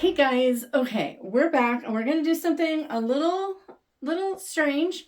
Hey guys, okay, we're back and we're gonna do something a little strange.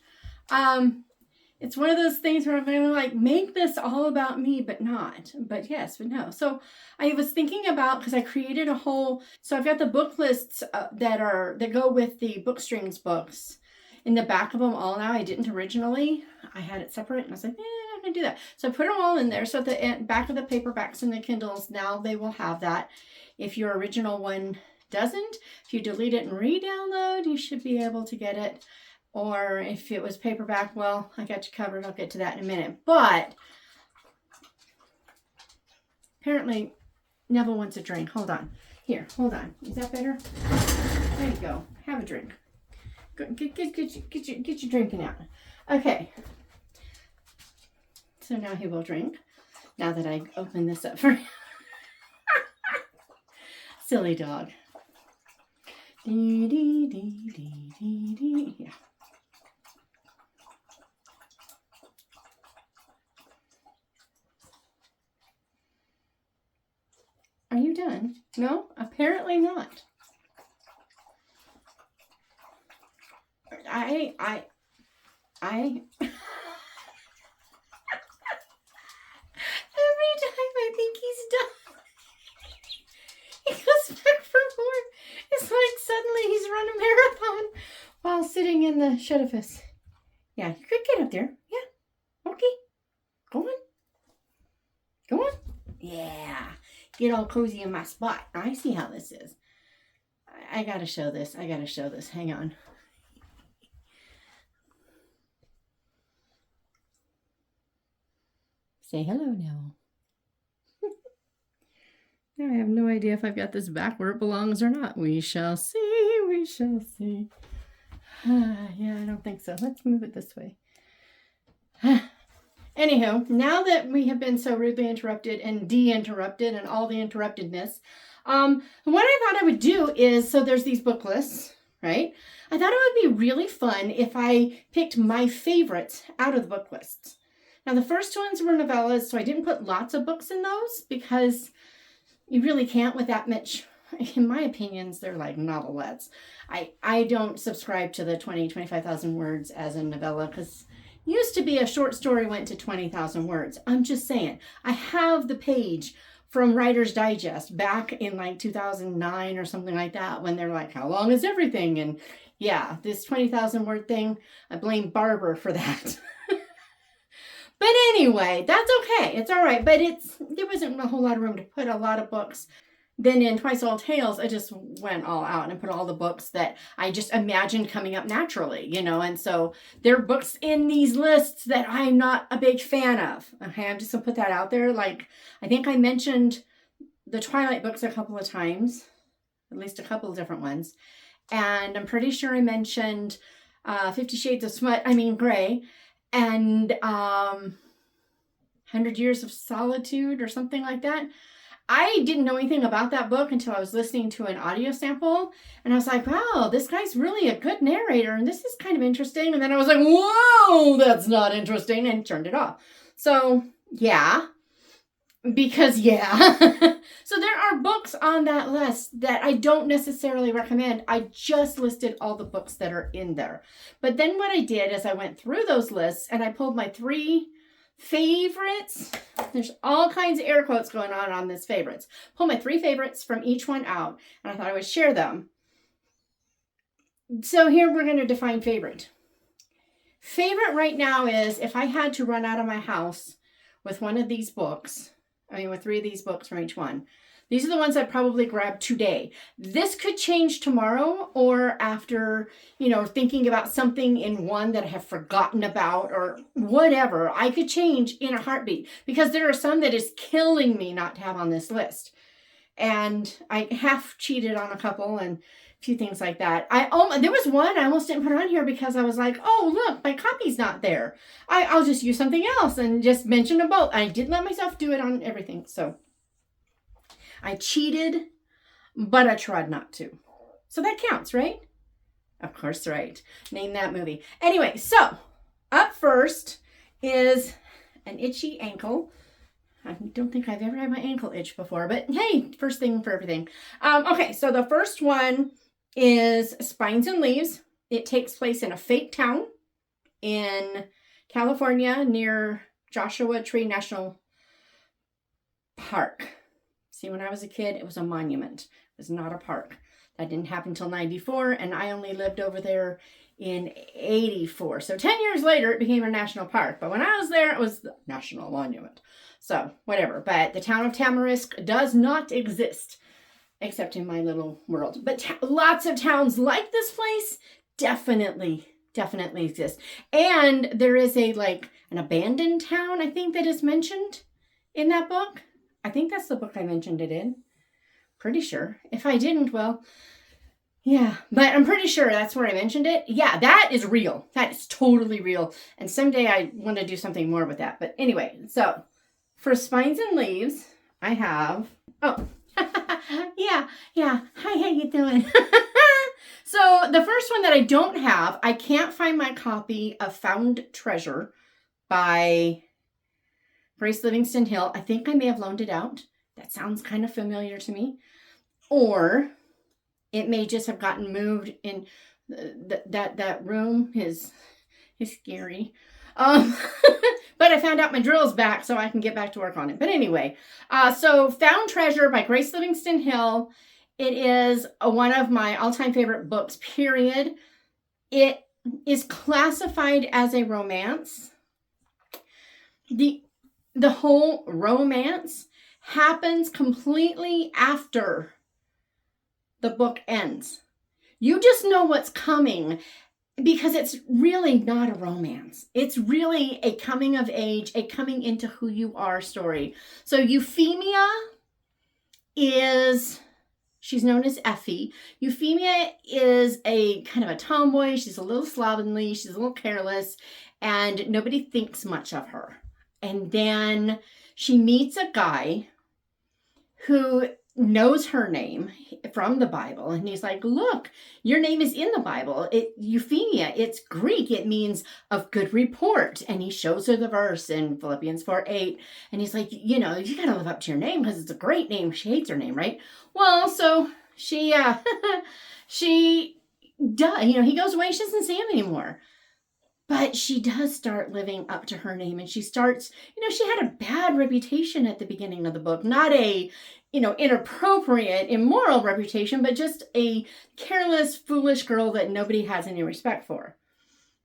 It's one of those things where I'm gonna like make this all about me, but not. But yes, but no. So I was thinking about, because I created a whole. So I've got the book lists that go with the Bookstrings books in the back of them all now. I didn't originally. I had it separate, and I was like, I'm gonna do that. So I put them all in there. So at the back of the paperbacks and the Kindles, now they will have that. If your original one doesn't, if you delete it and re-download, you should be able to get it. Or if it was paperback, well, I got you covered. I'll get to that in a minute. But apparently Neville wants a drink. Hold on. Here, hold on. Is that better? There you go. Have a drink. Get your drinking out. Okay. So now he will drink. Now that I open this up for him. Silly dog. Dee, dee, dee, dee, dee, dee. Yeah. Are you done? No? Apparently not. Every time I think he's done, he goes back for more. It's like suddenly he's run a marathon while sitting in the edifice. Yeah, you could get up there. Yeah. Okay. Go on. Go on. Yeah. Get all cozy in my spot. I see how this is. I gotta show this. Hang on. Say hello now. I have no idea if I've got this back where it belongs or not. We shall see. We shall see. Yeah, I don't think so. Let's move it this way. Anywho, now that we have been so rudely interrupted and de-interrupted and all the interruptedness, what I thought I would do is, so there's these book lists, right? I thought it would be really fun if I picked my favorites out of the book lists. Now, the first ones were novellas, so I didn't put lots of books in those because you really can't with that much. In my opinions, they're like novelettes. I don't subscribe to the 25,000 words as a novella because used to be a short story went to 20,000 words. I'm just saying. I have the page from Writer's Digest back in like 2009 or something like that when they're like, how long is everything? And yeah, this 20,000 word thing, I blame Barbara for that. But anyway, that's okay. It's all right. But there wasn't a whole lot of room to put a lot of books. Then in Twice Old Tales, I just went all out and put all the books that I just imagined coming up naturally, you know. And so there are books in these lists that I'm not a big fan of. Okay, I'm just going to put that out there. Like, I think I mentioned the Twilight books a couple of times, at least a couple of different ones. And I'm pretty sure I mentioned 50 Shades of Grey. And 100 Years of Solitude or something like that. I didn't know anything about that book until I was listening to an audio sample. And I was like, wow, this guy's really a good narrator. And this is kind of interesting. And then I was like, whoa, that's not interesting. And turned it off. So, yeah. Because, yeah. So there are books on that list that I don't necessarily recommend. I just listed all the books that are in there. But then what I did is I went through those lists and I pulled my 3 favorites. There's all kinds of air quotes going on this favorites. Pull my 3 favorites from each one out. And I thought I would share them. So here we're going to define favorite. Favorite right now is if I had to run out of my house with one of these books, with 3 of these books from each one. These are the ones I'd probably grab today. This could change tomorrow or after, thinking about something in one that I have forgotten about or whatever. I could change in a heartbeat because there are some that is killing me not to have on this list. And I half cheated on a couple and a few things like that. There was one I almost didn't put on here because I was like, oh, look, my copy's not there. I'll just use something else and just mention them both. I didn't let myself do it on everything. So I cheated, but I tried not to. So that counts, right? Of course, right. Name that movie. Anyway, so up first is An Itchy Ankle I don't think I've ever had my ankle itch before, but hey, first thing for everything. Okay, so the first one is Spines and Leaves. It takes place in a fake town in California near Joshua Tree National Park. See, when I was a kid, it was a monument. It was not a park. That didn't happen until 94, and I only lived over there in 84. So 10 years later, it became a national park. But when I was there, it was the national monument. So whatever. But the town of Tamarisk does not exist, except in my little world. But lots of towns like this place definitely exist. And there is an abandoned town, I think, that is mentioned in that book. I think that's the book I mentioned it in. Pretty sure. If I didn't, well, yeah. But I'm pretty sure that's where I mentioned it. Yeah, that is real. That is totally real. And someday I want to do something more with that. But anyway, so for Spines and Leaves, I have... Oh, yeah. Hi, how you doing? So the first one that I don't have, I can't find my copy of Found Treasure by Grace Livingston Hill. I think I may have loaned it out. That sounds kind of familiar to me. Or it may just have gotten moved in that room is scary. But I found out my drill's back, so I can get back to work on it. But anyway, so Found Treasure by Grace Livingston Hill. It is one of my all-time favorite books, period. It is classified as a romance. The whole romance happens completely after the book ends. You just know what's coming because it's really not a romance. It's really a coming of age, a coming into who you are story. So Euphemia she's known as Effie. Euphemia is a kind of a tomboy. She's a little slovenly. She's a little careless, and nobody thinks much of her. And then she meets a guy who knows her name from the Bible. And he's like, look, your name is in the Bible. Euphemia, it's Greek. It means of good report. And he shows her the verse in Philippians 4:8. And he's like, you got to live up to your name because it's a great name. She hates her name, right? Well, so she does, he goes away. She doesn't see him anymore. But she does start living up to her name. And she starts, she had a bad reputation at the beginning of the book. Not a, inappropriate, immoral reputation, but just a careless, foolish girl that nobody has any respect for.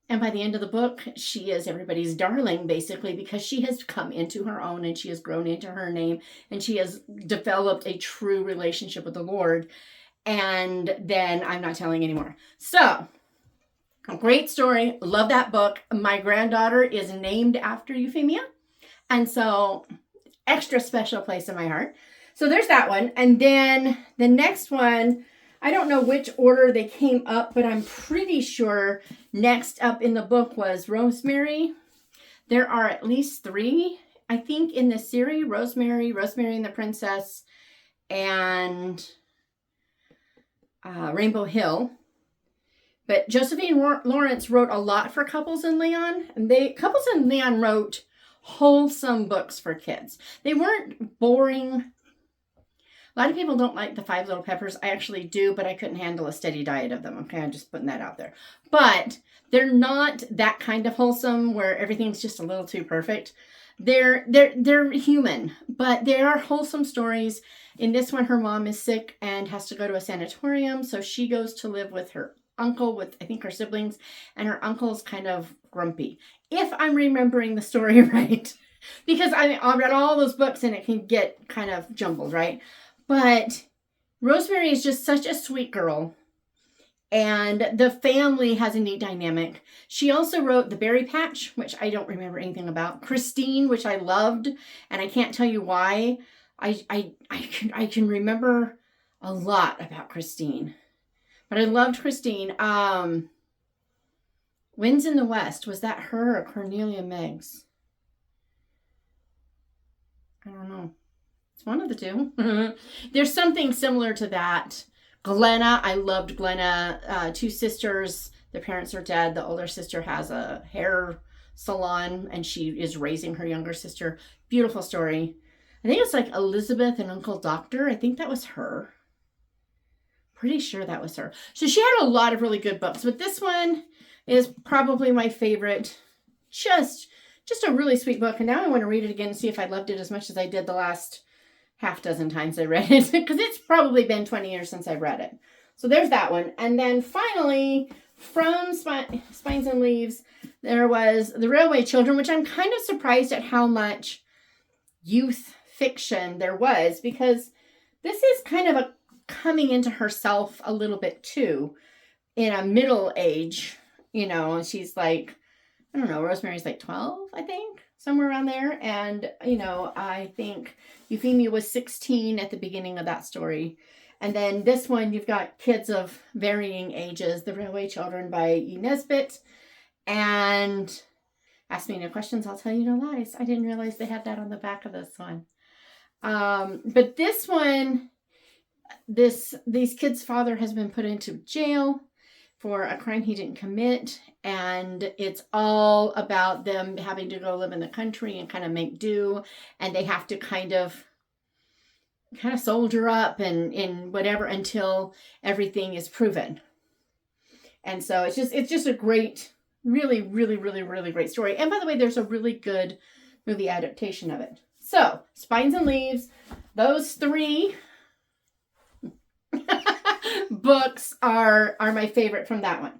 And by the end of the book, she is everybody's darling, basically, because she has come into her own and she has grown into her name and she has developed a true relationship with the Lord. And then I'm not telling anymore. So, a great story. Love that book. My granddaughter is named after Euphemia. And so, extra special place in my heart. So there's that one. And then the next one, I don't know which order they came up, but I'm pretty sure next up in the book was Rosemary. There are at least 3, I think, in this series. Rosemary and the Princess, and Rainbow Hill. But Josephine Lawrence wrote a lot for Couples in Leon. And Couples in Leon wrote wholesome books for kids. They weren't boring. A lot of people don't like the 5 Little Peppers. I actually do, but I couldn't handle a steady diet of them. Okay, I'm just putting that out there. But they're not that kind of wholesome where everything's just a little too perfect. They're human, but they are wholesome stories. In this one, her mom is sick and has to go to a sanatorium, so she goes to live with her uncle, with I think her siblings, and her uncle's kind of grumpy. If I'm remembering the story right, because I read all those books and it can get kind of jumbled, right? But Rosemary is just such a sweet girl. And the family has a neat dynamic. She also wrote The Berry Patch, which I don't remember anything about. Christine, which I loved. And I can't tell you why. I can remember a lot about Christine. But I loved Christine. Winds in the West. Was that her or Cornelia Meggs? I don't know. It's one of the two. There's something similar to that. Glenna, I loved Glenna. 2 sisters, their parents are dead. The older sister has a hair salon and she is raising her younger sister. Beautiful story. I think it's like Elizabeth and Uncle Doctor. I think that was her. Pretty sure that was her. So she had a lot of really good books, but this one is probably my favorite. Just a really sweet book. And now I want to read it again and see if I loved it as much as I did the last half dozen times I read it, because it's probably been 20 years since I've read it. So there's that one. And then finally, from Spines and Leaves, there was The Railway Children, which I'm kind of surprised at how much youth fiction there was, because this is kind of a coming into herself a little bit too, in a middle age, you know. She's like, I don't know, Rosemary's like 12, I think, somewhere around there. And, you know, I think Euphemia was 16 at the beginning of that story. And then this one, you've got kids of varying ages, The Railway Children by E. Nesbit. And ask me no questions, I'll tell you no lies. I didn't realize they had that on the back of this one. But this one, these kids' father has been put into jail for a crime he didn't commit, and it's all about them having to go live in the country and kind of make do, and they have to kind of soldier up and in whatever until everything is proven. And so it's just a great, really, really, really, really great story. And by the way, there's a really good movie adaptation of it. So Spines and Leaves, those three books are my favorite from that one.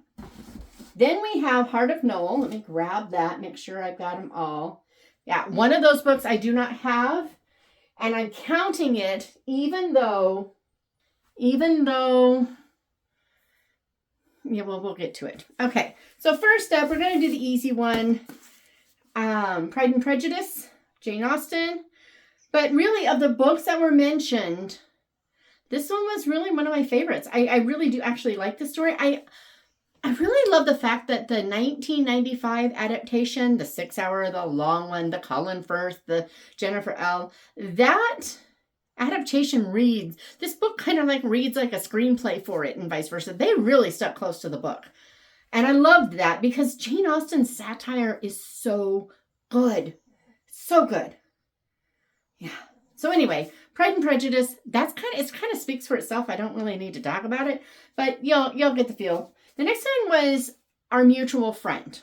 Then we have Hart of Noel. Let me grab that, make sure I've got them all. Yeah, one of those books I do not have, and I'm counting it even though, yeah, well, we'll get to it. Okay, so first up, we're going to do the easy one. Pride and Prejudice, Jane Austen. But really, of the books that were mentioned, this one was really one of my favorites. I really do actually like the story. I really love the fact that the 1995 adaptation, the 6-hour, the long one, the Colin Firth, the Jennifer L., that adaptation reads, this book kind of like reads like a screenplay for it and vice versa. They really stuck close to the book. And I loved that because Jane Austen's satire is so good. So good. Yeah. So anyway, Pride and Prejudice, it kind of speaks for itself. I don't really need to talk about it, but you'll get the feel. The next one was Our Mutual Friend.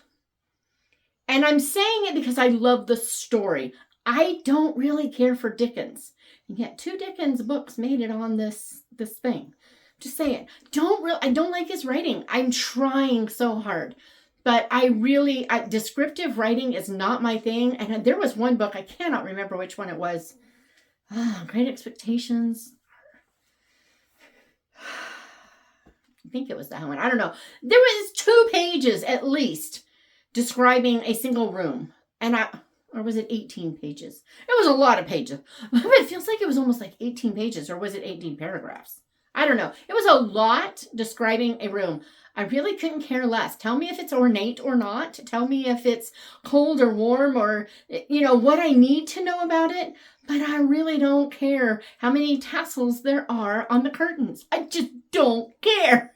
And I'm saying it because I love the story. I don't really care for Dickens. And yet 2 Dickens books made it on this thing. Just saying. I don't like his writing. I'm trying so hard. But descriptive writing is not my thing. And there was one book, I cannot remember which one it was. Great Expectations. I think it was that one. I don't know. There was 2 pages at least describing a single room. Or was it 18 pages? It was a lot of pages. But it feels like it was almost like 18 pages, or was it 18 paragraphs? I don't know. It was a lot describing a room. I really couldn't care less. Tell me if it's ornate or not. Tell me if it's cold or warm or, what I need to know about it. But I really don't care how many tassels there are on the curtains. I just don't care.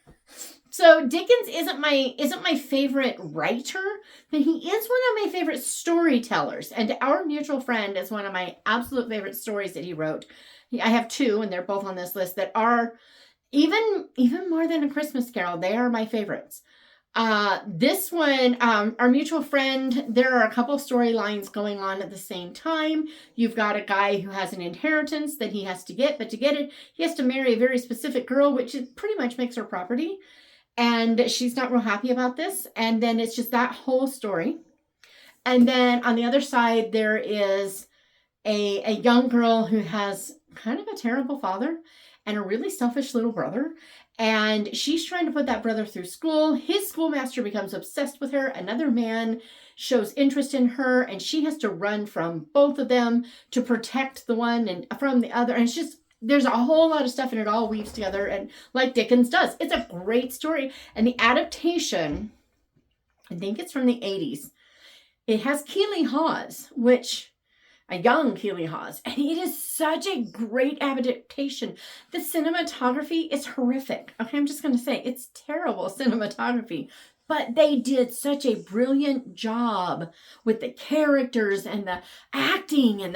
So Dickens isn't my favorite writer, but he is one of my favorite storytellers. And Our Mutual Friend is one of my absolute favorite stories that he wrote. I have 2, and they're both on this list, that are even more than A Christmas Carol. They are my favorites. This one, Our Mutual Friend, there are a couple storylines going on at the same time. You've got a guy who has an inheritance that he has to get, but to get it, he has to marry a very specific girl, which pretty much makes her property. And she's not real happy about this. And then it's just that whole story. And then on the other side, there is a young girl who has kind of a terrible father and a really selfish little brother. And she's trying to put that brother through school. His schoolmaster becomes obsessed with her. Another man shows interest in her, and she has to run from both of them to protect the one and from the other. And it's just, there's a whole lot of stuff, and it all weaves together, and like Dickens does. It's a great story. And the adaptation, I think it's from the 80s. It has Keeley Hawes, a young Keeley Hawes, and it is such a great adaptation. The cinematography is horrific. Okay, I'm just going to say it's terrible cinematography, but they did such a brilliant job with the characters and the acting and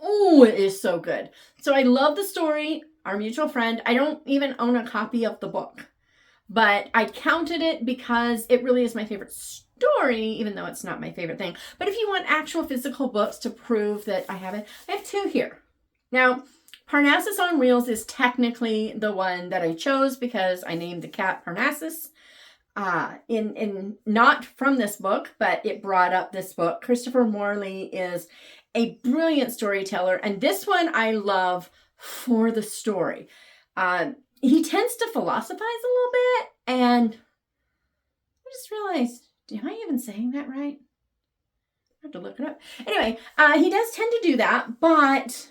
Oh, it is so good. So I love the story, Our Mutual Friend. I don't even own a copy of the book, but I counted it because it really is my favorite story, even though it's not my favorite thing. But if you want actual physical books to prove that I have it, I have two here. Now, Parnassus on Wheels is technically the one that I chose because I named the cat Parnassus. In not from this book, but it brought up this book. Christopher Morley is a brilliant storyteller, and this one I love for the story. He tends to philosophize a little bit, and I just realized, am I even saying that right? I have to look it up. Anyway, he does tend to do that, but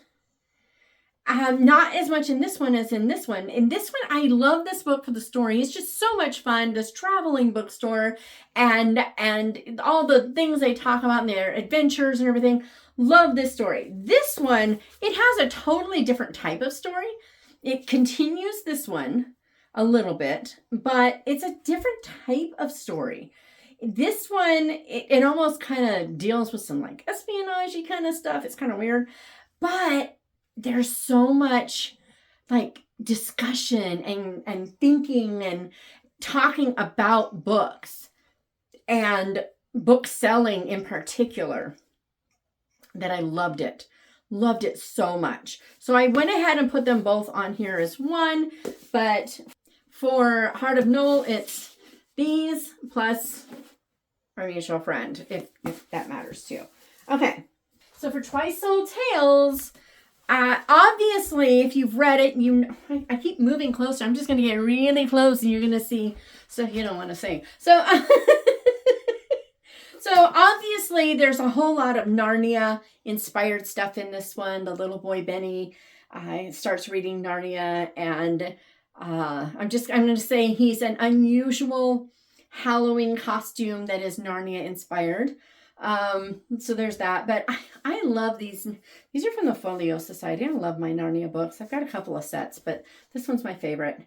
not as much in this one as in this one. In this one, I love this book for the story. It's just so much fun. This traveling bookstore and all the things they talk about in their adventures and everything. Love this story. This one, it has a totally different type of story. It continues this one a little bit, but it's a different type of story. This one, it almost kind of deals with some like espionage-y kind of stuff. It's kind of weird, but there's so much like discussion and thinking and talking about books and book selling in particular that I loved it. Loved it so much. So I went ahead and put them both on here as one, but for Hart of Noel, it's these plus Our Mutual Friend, if that matters too. Okay, so for Twice Sold Tales, obviously, if you've read it, I keep moving closer. I'm just going to get really close and you're going to see stuff you don't want to see. So, so obviously there's a whole lot of Narnia inspired stuff in this one. The little boy Benny starts reading Narnia, and I'm going to say he's an unusual Halloween costume that is Narnia inspired. So there's that, but I love these. These are from the Folio Society. I love my Narnia books. I've got a couple of sets, but this one's my favorite.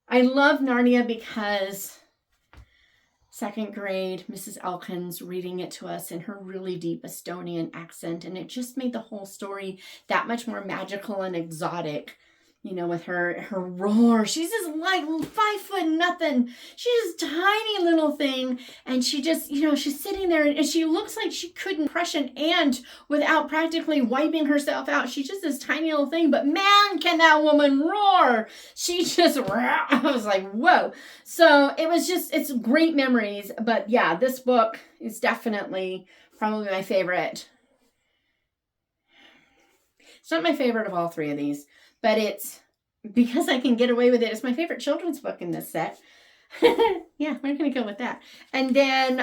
I love Narnia because second grade, Mrs. Elkins reading it to us in her really deep Estonian accent, and it just made the whole story that much more magical and exotic. You know, with her roar. She's just like 5 foot nothing. She's this tiny little thing. And she just, she's sitting there and she looks like she couldn't crush an ant without practically wiping herself out. She's just this tiny little thing. But man, can that woman roar. She just, I was like, whoa. So it's great memories. But yeah, this book is definitely probably my favorite. It's not my favorite of all three of these. But it's, because I can get away with it, it's my favorite children's book in this set. Yeah, we're going to go with that. And then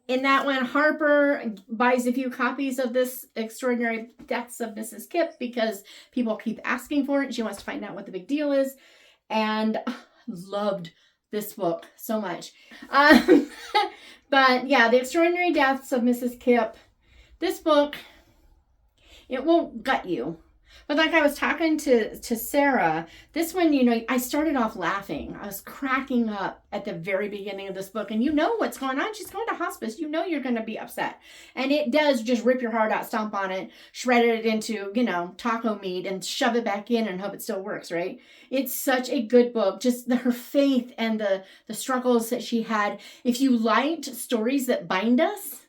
in that one, Harper buys a few copies of this Extraordinary Deaths of Mrs. Kipp because people keep asking for it. And she wants to find out what the big deal is. And loved this book so much. But yeah, The Extraordinary Deaths of Mrs. Kipp. This book, it won't gut you. But like I was talking to Sara, this one, I started off laughing. I was cracking up at the very beginning of this book. And you know what's going on. She's going to hospice. You know you're going to be upset. And it does just rip your heart out, stomp on it, shred it into, taco meat and shove it back in and hope it still works, right? It's such a good book. Just her faith and the struggles that she had. If you liked stories that bind us,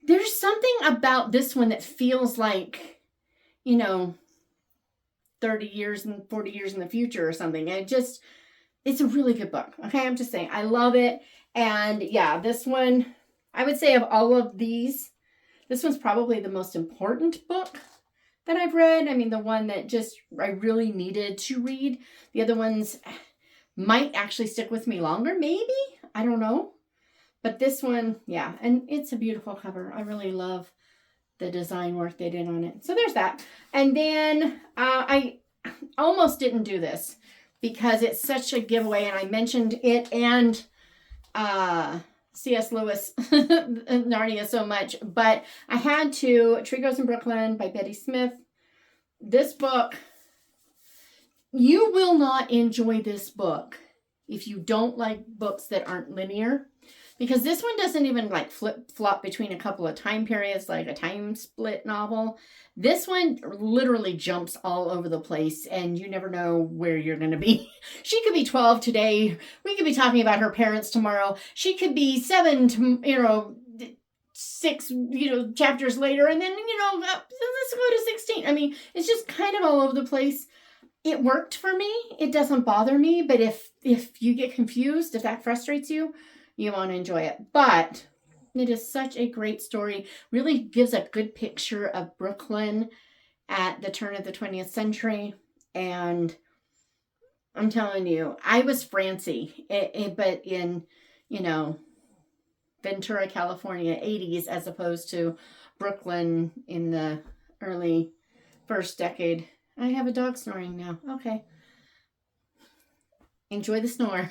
there's something about this one that feels like, 30 years and 40 years in the future or something. And it's a really good book. Okay. I'm just saying, I love it. And yeah, this one, I would say of all of these, this one's probably the most important book that I've read. I mean, the one that I really needed to read. The other ones might actually stick with me longer. Maybe, I don't know. But this one, yeah. And it's a beautiful cover. I really love the design work they did on it. So there's that. And then I almost didn't do this because it's such a giveaway, and I mentioned it and C.S. Lewis Narnia so much, but I had to. Tree Grows in Brooklyn by Betty Smith. This book, you will not enjoy this book if you don't like books that aren't linear. because this one doesn't even like flip-flop between a couple of time periods like a time split novel. This one literally jumps all over the place and you never know where you're going to be. She could be 12 today. We could be talking about her parents tomorrow. She could be 7 to, 6, chapters later, and then, let's go to 16. I mean, it's just kind of all over the place. It worked for me. It doesn't bother me, but if you get confused, if that frustrates you, you won't enjoy it. But it is such a great story. Really gives a good picture of Brooklyn at the turn of the 20th century. And I'm telling you, I was Francie, but in, Ventura, California, 80s, as opposed to Brooklyn in the early first decade. I have a dog snoring now. Okay. Enjoy the snore.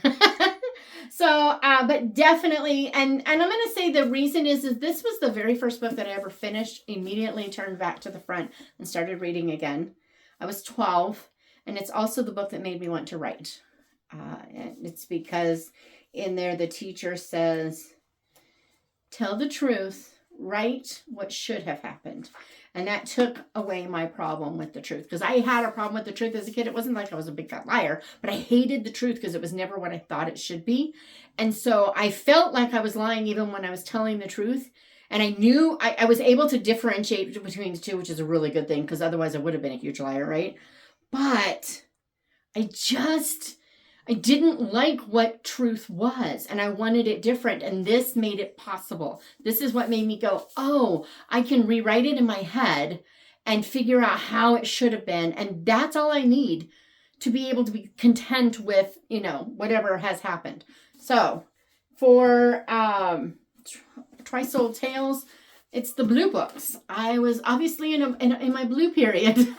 So, but definitely, and I'm going to say the reason is this was the very first book that I ever finished, immediately turned back to the front and started reading again. I was 12, and it's also the book that made me want to write. And it's because in there the teacher says, tell the truth, write what should have happened. And that took away my problem with the truth. Because I had a problem with the truth as a kid. It wasn't like I was a big fat liar. But I hated the truth because it was never what I thought it should be. And so I felt like I was lying even when I was telling the truth. And I knew I was able to differentiate between the two, which is a really good thing. Because otherwise I would have been a huge liar, right? But I didn't like what truth was, and I wanted it different, and this made it possible. This is what made me go, oh, I can rewrite it in my head and figure out how it should have been, and that's all I need to be able to be content with, whatever has happened. So, for Twice Old Tales, it's the blue books. I was obviously in my blue period.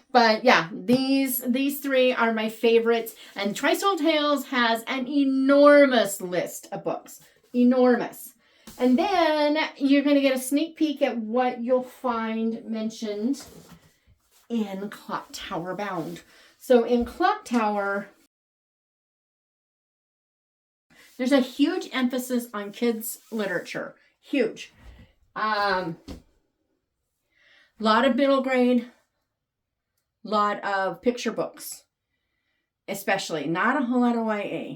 But yeah, these three are my favorites. And Twice Old Tales has an enormous list of books. Enormous. And then you're going to get a sneak peek at what you'll find mentioned in Clock Tower Bound. So in Clock Tower, there's a huge emphasis on kids' literature. Huge. Lot of middle grade. Lot of picture books, especially. Not a whole lot of YA.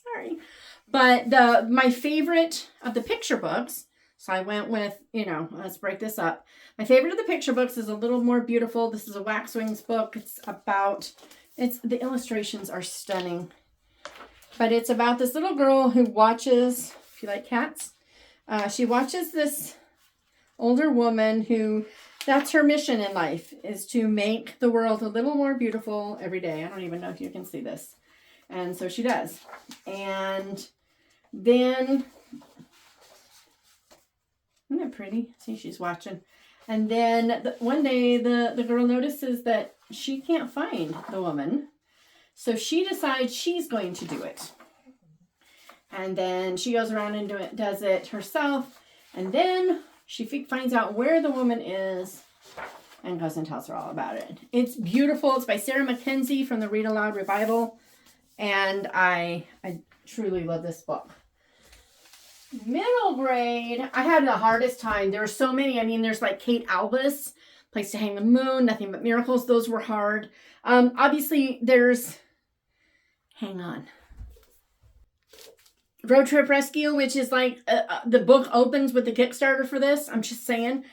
Sorry. But my favorite of the picture books, so I went with, let's break this up. My favorite of the picture books is a little more beautiful. This is a Waxwings book. The illustrations are stunning. But it's about this little girl who watches, if you like cats, she watches this older woman who, that's her mission in life, is to make the world a little more beautiful every day. I don't even know if you can see this. And so she does. And then, isn't that pretty? See, she's watching. And then one day the girl notices that she can't find the woman. So she decides she's going to do it. And then she goes around and does it herself. And then she finds out where the woman is and goes and tells her all about it. It's beautiful. It's by Sara Mackenzie from the Read Aloud Revival. And I truly love this book. Middle grade, I had the hardest time. There were so many. I mean, there's like Kate Albus, Place to Hang the Moon, Nothing But Miracles. Those were hard. Obviously, there's, hang on. Road Trip Rescue, which is like the book opens with the Kickstarter for this. I'm just saying.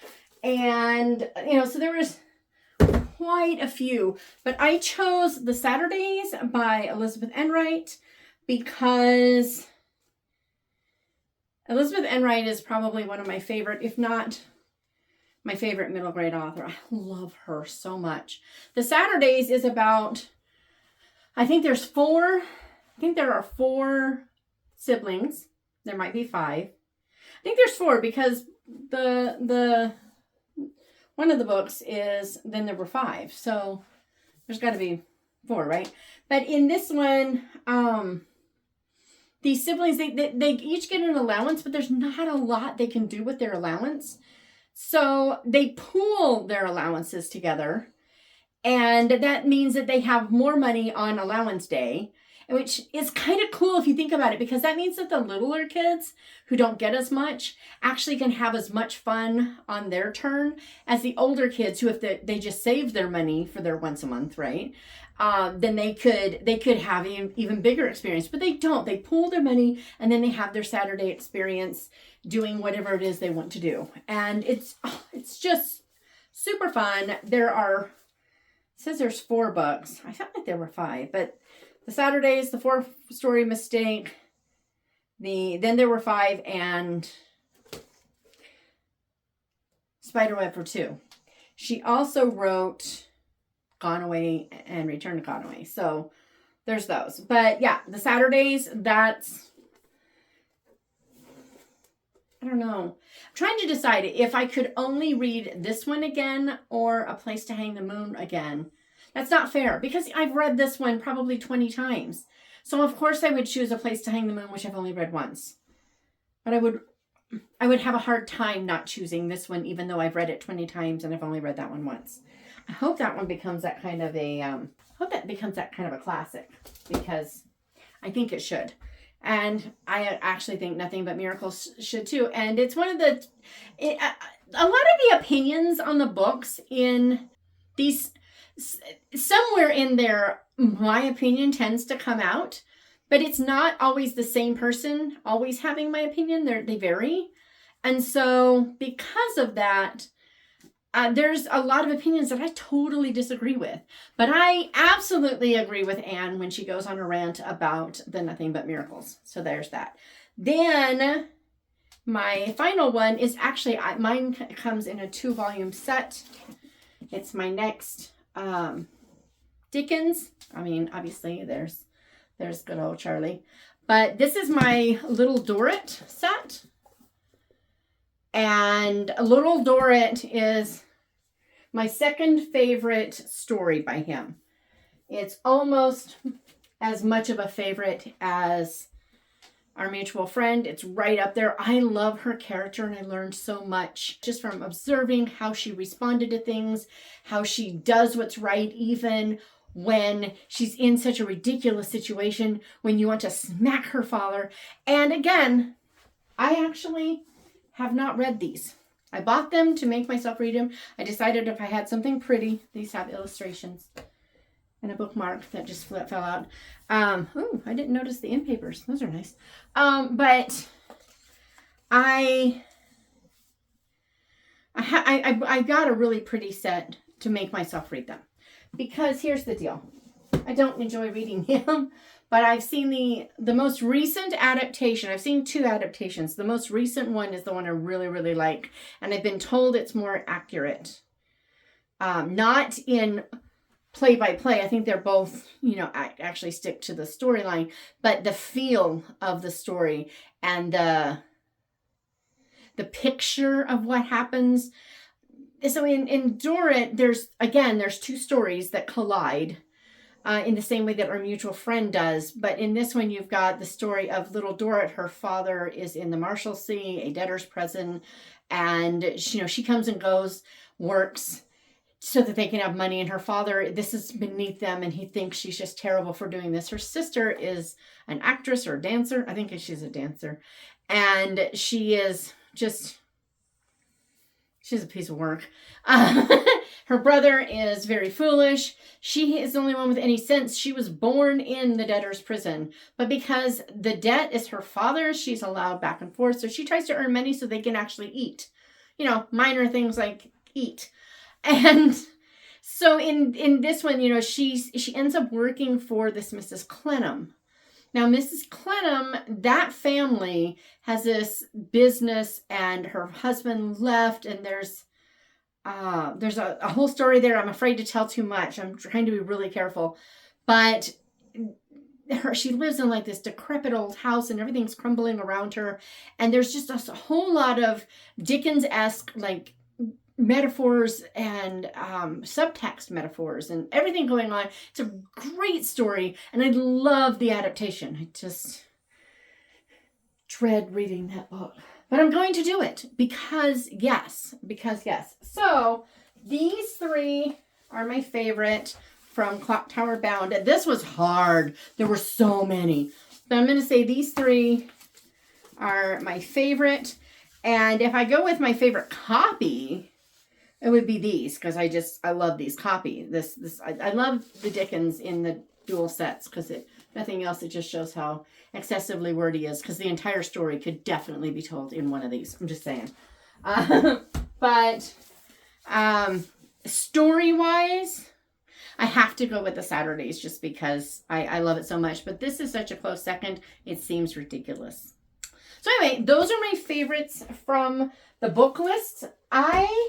And, so there was quite a few. But I chose The Saturdays by Elizabeth Enright because Elizabeth Enright is probably one of my favorite, if not my favorite middle grade author. I love her so much. The Saturdays is about, I think there are 4 siblings. There might be 5. I think there's 4 because the one of the books is then there were 5. So there's got to be 4, right? But in this one, these siblings, they each get an allowance, but there's not a lot they can do with their allowance. So they pool their allowances together. And that means that they have more money on allowance day. which is kind of cool if you think about it, because that means that the littler kids who don't get as much actually can have as much fun on their turn as the older kids who, if they just save their money for their once a month, right? Then they could have an even bigger experience, but they don't. They pool their money and then they have their Saturday experience doing whatever it is they want to do. And it's just super fun. It says there's 4 books. I felt like there were 5, but the Saturdays, the 4-story mistake, then there were 5, and Spiderweb for 2. She also wrote Gone Away and Return to Gone Away. So there's those. But yeah, the Saturdays, I don't know. I'm trying to decide if I could only read this one again or A Place to Hang the Moon again. That's not fair, because I've read this one probably 20 times. So of course I would choose A Place to Hang the Moon, which I've only read once. But I would have a hard time not choosing this one, even though I've read it 20 times and I've only read that one once. I hope that one becomes that kind of a classic, because I think it should. And I actually think Nothing But Miracles should too. And it's one of a lot of the opinions on the books in these, somewhere in there, my opinion tends to come out, but it's not always the same person always having my opinion. They vary. And so because of that, there's a lot of opinions that I totally disagree with, but I absolutely agree with Anne when she goes on a rant about the Nothing But Miracles. So there's that. Then my final one is actually, mine comes in a 2-volume set. It's my next Dickens. I mean, obviously there's good old Charlie, but this is my Little Dorrit set. And Little Dorrit is my second favorite story by him. It's almost as much of a favorite as Our Mutual Friend. It's right up there. I love her character, and I learned so much just from observing how she responded to things, how she does what's right even when she's in such a ridiculous situation, when you want to smack her father. And again, I actually have not read these. I bought them to make myself read them. I decided if I had something pretty, these have illustrations and a bookmark that just fell out. Oh, I didn't notice the end papers. Those are nice. But I got a really pretty set to make myself read them, because here's the deal. I don't enjoy reading him, but I've seen the most recent adaptation. I've seen 2 adaptations. The most recent one is the one I really, really like. And I've been told it's more accurate. Not in play-by-play. I think they're both, actually stick to the storyline. But the feel of the story and the picture of what happens. So in Dorrit, there's 2 stories that collide. In the same way that Our Mutual Friend does. But in this one, you've got the story of Little Dorrit. Her father is in the Marshalsea, a debtor's prison. And, she comes and goes, works so that they can have money. And her father, this is beneath them, and he thinks she's just terrible for doing this. Her sister is an actress or a dancer. I think she's a dancer. And she is just... she's a piece of work. Her brother is very foolish. She is the only one with any sense. She was born in the debtor's prison. But because the debt is her father's, she's allowed back and forth. So she tries to earn money so they can actually eat. Minor things like eat. And so in this one, she ends up working for this Mrs. Clennam. Now, Mrs. Clennam, that family has this business, and her husband left, and there's a whole story there. I'm afraid to tell too much. I'm trying to be really careful. But she lives in like this decrepit old house, and everything's crumbling around her. And there's just a whole lot of Dickens-esque like metaphors and subtext metaphors and everything going on. It's a great story, and I love the adaptation. I just dread reading that book, but I'm going to do it because yes. So these 3 are my favorite from Clock Tower Bound. This was hard. There were so many. But I'm going to say these three are my favorite. And if I go with my favorite copy, it would be these, because I love these copy. I love the Dickens in the dual sets, because nothing else, it just shows how excessively wordy he is, because the entire story could definitely be told in one of these. I'm just saying. But story-wise, I have to go with the Saturdays just because I love it so much. But this is such a close second, it seems ridiculous. So anyway, those are my favorites from the book list. I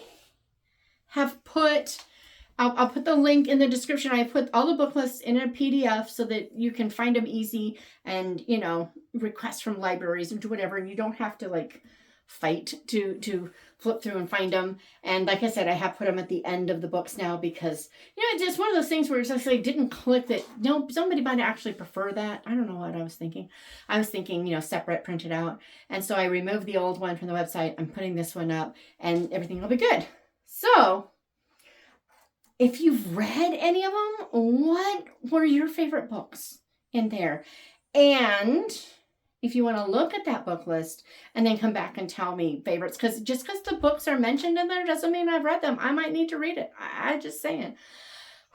have put, I'll put the link in the description. I put all the book lists in a PDF so that you can find them easy and, you know, request from libraries and do whatever. And you don't have to like fight to flip through and find them. And like I said, I have put them at the end of the books now because, you know, it's just one of those things where it's actually didn't click that, no, somebody might actually prefer that. I don't know what I was thinking. I was thinking, you know, separate, printed out. And so I removed the old one from the website. I'm putting this one up and everything will be good. So if you've read any of them, what were your favorite books in there? And if you want to look at that book list and then come back and tell me favorites, because just because the books are mentioned in there doesn't mean I've read them. I might need to read it. I'm just saying.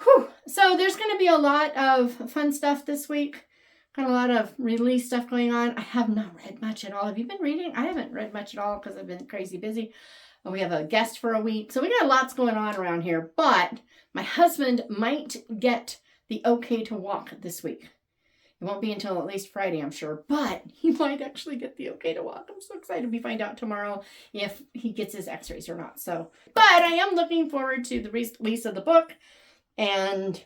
Whew. So there's going to be a lot of fun stuff this week. Got a lot of release stuff going on. I have not read much at all. Have you been reading? I haven't read much at all because I've been crazy busy. We have a guest for a week. So we got lots going on around here. But my husband might get the okay to walk this week. It won't be until at least Friday, I'm sure, but he might actually get the okay to walk. I'm so excited. We find out tomorrow if he gets his x-rays or not. So, but I am looking forward to the release of the book and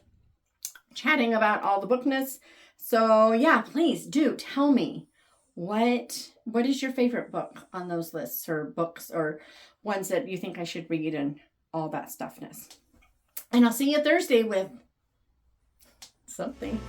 chatting about all the bookness. So yeah, please do tell me what is your favorite book on those lists, or books or ones that you think I should read and all that stuffness. And I'll see you Thursday with something.